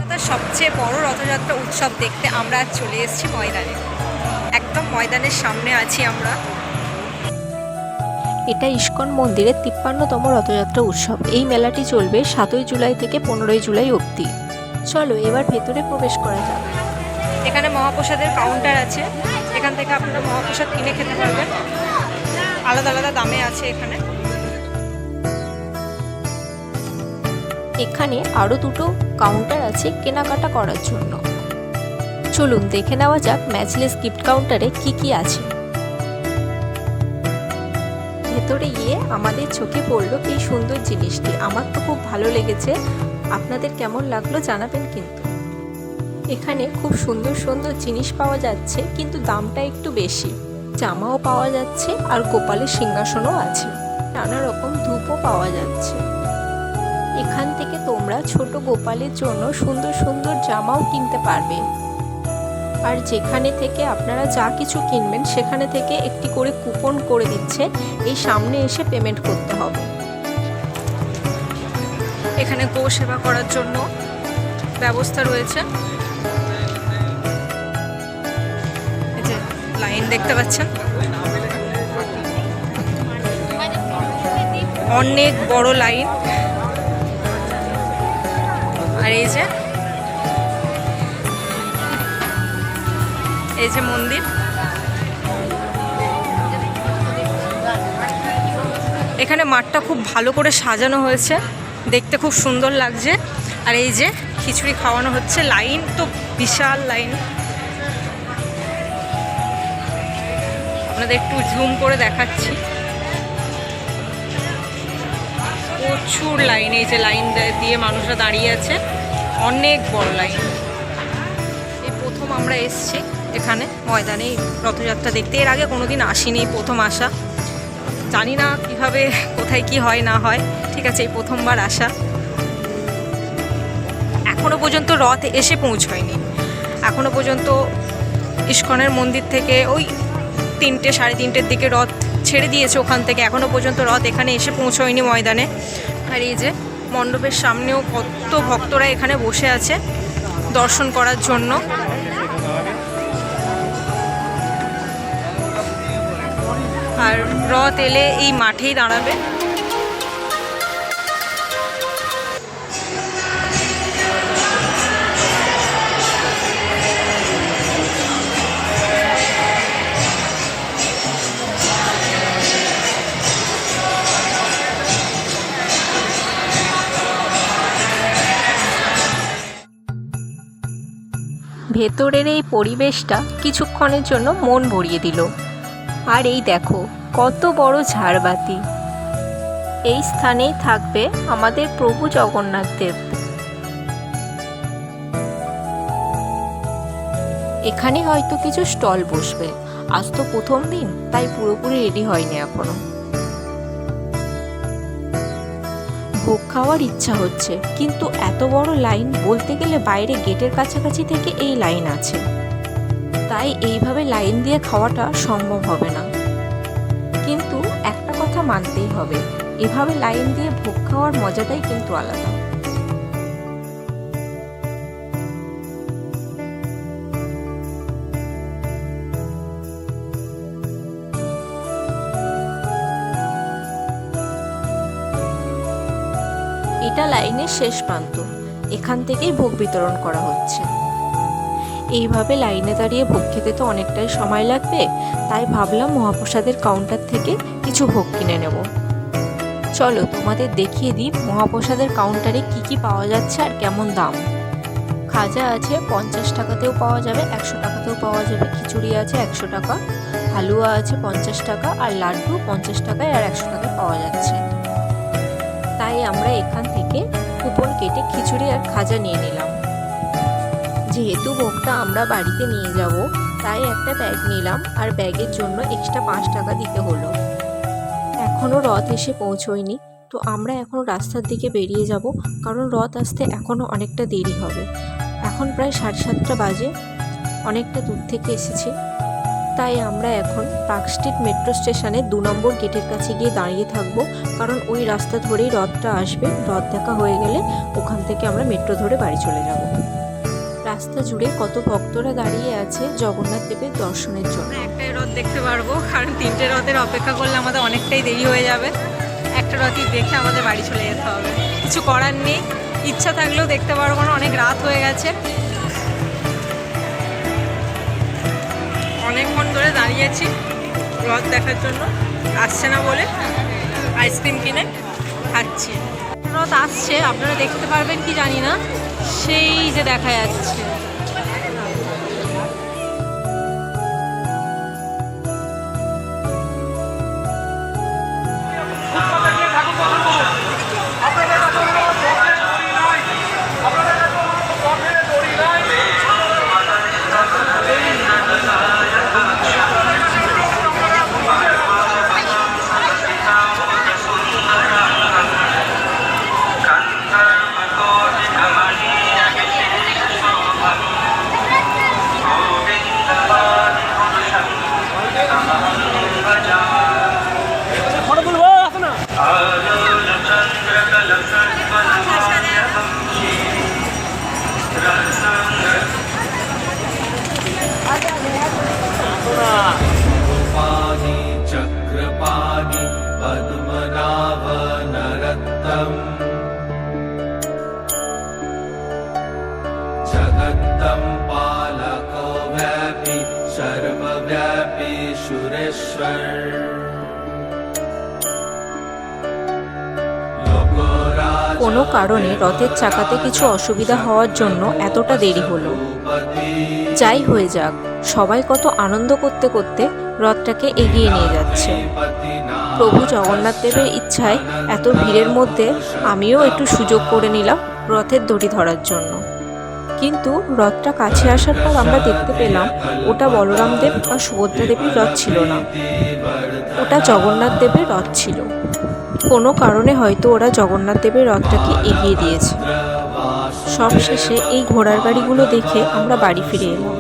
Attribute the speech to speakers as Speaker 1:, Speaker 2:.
Speaker 1: কলকাতার সবচেয়ে বড় রথযাত্রা উৎসব দেখতে আমরা আজ চলে এসেছি ময়দানে। একদম ময়দানের সামনে আছি আমরা।
Speaker 2: এটা ইস্কন মন্দিরের 53তম রথযাত্রা উৎসব। এই মেলাটি চলবে 7ই জুলাই থেকে 15ই জুলাই অবধি। চলো এবার ভেতরে প্রবেশ করা যাক।
Speaker 1: এখানে মহাপ্রসাদের কাউন্টার আছে, এখান থেকে আপনারা মহাপ্রসাদ কিনে খেতে পারবেন। আলাদা আলাদা দামে আছে এখানে।
Speaker 2: এখানে আরও দুটো কাউন্টার আছে কেনাকাটা করার জন্য। চলুন দেখে নেওয়া যাক ম্যাচলেস গিফট কাউন্টারে কি কি আছে। ভেতরে গিয়ে আমাদের চোখে পড়লো এই সুন্দর জিনিসটি। আমার তো খুব ভালো লেগেছে, আপনাদের কেমন লাগলো জানাবেন কিন্তু। এখানে খুব সুন্দর সুন্দর জিনিস পাওয়া যাচ্ছে, কিন্তু দামটা একটু বেশি। জামাও পাওয়া যাচ্ছে আর গোপালের সিংহাসনও আছে, নানা রকম ধূপও পাওয়া যাচ্ছে। এখান থেকে তোমরা ছোট গোপালের জন্য সুন্দর সুন্দর জামাও কিনতে পারবে। আর যেখানে থেকে আপনারা যা কিছু কিনবেন সেখানে থেকে একটি করে কুপন করে দিচ্ছে, এই সামনে এসে পেমেন্ট করতে হবে।
Speaker 1: এখানে গো সেবা করার জন্য ব্যবস্থা রয়েছে। এই যে লাইন দেখতে পাচ্ছেন, অনেক বড় লাইন। আর এই যে মন্দির, এখানে মাঠটা খুব ভালো করে সাজানো হয়েছে, দেখতে খুব সুন্দর লাগছে। আর এই যে খিচুড়ি খাওয়ানো হচ্ছে, লাইন তো বিশাল লাইন। আপনাদের একটু জুম করে দেখাচ্ছি, প্রচুর লাইন। এই যে লাইন দিয়ে মানুষরা দাঁড়িয়ে আছে, অনেক বড় লাইন। এই প্রথম আমরা এসছি এখানে ময়দানে রথযাত্রা দেখতে। এর আগে কোনোদিন আসিনি, প্রথম আসা। জানি না কিভাবে কোথায় কি হয় না হয়, ঠিক আছে এই প্রথমবার আসা। এখনো পর্যন্ত রথ এসে পৌঁছয়নি। এখনো পর্যন্ত ইস্কনের মন্দির থেকে ওই 3টে সাড়ে 3টের দিকে রথ ছেড়ে দিয়েছে ওখান থেকে। এখনো পর্যন্ত রথ এখানে এসে পৌঁছয়নি ময়দানে। আর এই যে মণ্ডপের সামনেও কত ভক্তরা এখানে বসে আছে দর্শন করার জন্য। আর রথ এলে এই মাঠেই দাঁড়াবে।
Speaker 2: ভেতরের এই পরিবেশটা কিছুক্ষণের জন্য মন ভরিয়ে দিল। আর এই দেখো কত বড় ঝাড়বাতি। এই স্থানেই থাকবে আমাদের প্রভু জগন্নাথ দেব। এখানে হয়তো কিছু স্টল বসবে। আজ তো প্রথম দিন, তাই পুরোপুরি রেডি হয়নি এখনো। ভোগ খাওয়ার ইচ্ছা হচ্ছে, কিন্তু এত বড় লাইন, বলতে গেলে বাইরে গেটের কাছাকাছি থেকে এই লাইন আছে, তাই এইভাবে লাইন দিয়ে খাওয়াটা সম্ভব হবে না। কিন্তু একটা কথা মানতেই হবে, এভাবে লাইন দিয়ে ভোগ খাওয়ার মজাটাই কিন্তু আলাদা। এটা লাইনের শেষ প্রান্ত, এখান থেকেই ভোগ বিতরণ করা হচ্ছে। এইভাবে লাইনে দাঁড়িয়ে ভোগ খেতে তো অনেকটাই সময় লাগবে, তাই ভাবলাম মহাপ্রসাদের কাউন্টার থেকে কিছু ভোগ কিনে নেব। চলো তোমাদের দেখিয়ে দিই মহাপ্রসাদের কাউন্টারে কি কি পাওয়া যাচ্ছে আর কেমন দাম। খাজা আছে 50 টাকাতেও পাওয়া যাবে, 100 টাকাতেও পাওয়া যাবে। খিচুড়ি আছে 100 টাকা, হালুয়া আছে 50 টাকা, আর লাড্ডু 50 টাকায় আর 100 টাকায় পাওয়া যাচ্ছে। তাই আমরা এখান থেকে কুপন কেটে খিচুড়ি আর খাজা নিয়ে নিলাম। যেহেতু ভোগটা আমরা বাড়িতে নিয়ে যাব, তাই একটা ব্যাগ নিলাম, আর ব্যাগের জন্য এক্সট্রা 5 টাকা দিতে হলো। এখনও রথ এসে পৌঁছয়নি, তো আমরা এখনও রাস্তার দিকে বেরিয়ে যাব, কারণ রথ আসতে এখনও অনেকটা দেরি হবে। এখন প্রায় 7:30 বাজে, অনেকটা দূর থেকে এসেছি। তাই আমরা এখন পার্ক স্ট্রিট মেট্রো স্টেশনে 2 নম্বর গেটের কাছে গিয়ে দাঁড়িয়ে থাকবো, কারণ ওই রাস্তা ধরেই রথটা আসবে। রথ দেখা হয়ে গেলে ওখান থেকে আমরা মেট্রো ধরে বাড়ি চলে যাব। রাস্তা জুড়ে কত ভক্তরা দাঁড়িয়ে আছে জগন্নাথ দেবের দর্শনের জন্য।
Speaker 1: আমরা একটাই রথ দেখতে পারবো, কারণ 3টে রথের অপেক্ষা করলে আমাদের অনেকটাই দেরি হয়ে যাবে। একটা রথই দেখে আমাদের বাড়ি চলে যেতে হবে, কিছু করার নেই। ইচ্ছা থাকলেও দেখতে পারবো না, অনেক রাত হয়ে গেছে। অনেকক্ষণ ধরে দাঁড়িয়েছি রথ দেখার জন্য, আসছে না বলে আইসক্রিম কিনে খাচ্ছি। রথ আসছে, আপনারা দেখতে পারবেন কি জানি না, সেই যে দেখা যাচ্ছে।
Speaker 3: पाणि चक्रपाणि पद्मनाभनरत्नम् जगत्तं पालको व्यापी सर्वव्यापी सुरेश्वर
Speaker 2: কোনো কারণে রথের চাকাতে কিছু অসুবিধা হওয়ার জন্য এতটা দেরি হলো। যাই হয়ে যাক, সবাই কত আনন্দ করতে করতে রথটাকে এগিয়ে নিয়ে যাচ্ছে। প্রভু জগন্নাথ দেবের ইচ্ছায় এত ভিড়ের মধ্যে আমিও একটু সুযোগ করে নিলাম রথের দড়ি ধরার জন্য। কিন্তু রথটা কাছে আসার পর আমরা দেখতে পেলাম ওটা বলরাম দেব বা সুভদ্রা দেবীর রথ ছিল না, ওটা জগন্নাথ দেবের রথ ছিল। কোনো কারণে হয়তো ওরা জগন্নাথ দেবের রথটাকে এগিয়ে দিয়েছে। সবশেষে এই ঘোড়ার গাড়িগুলো দেখে আমরা বাড়ি ফিরে এলাম।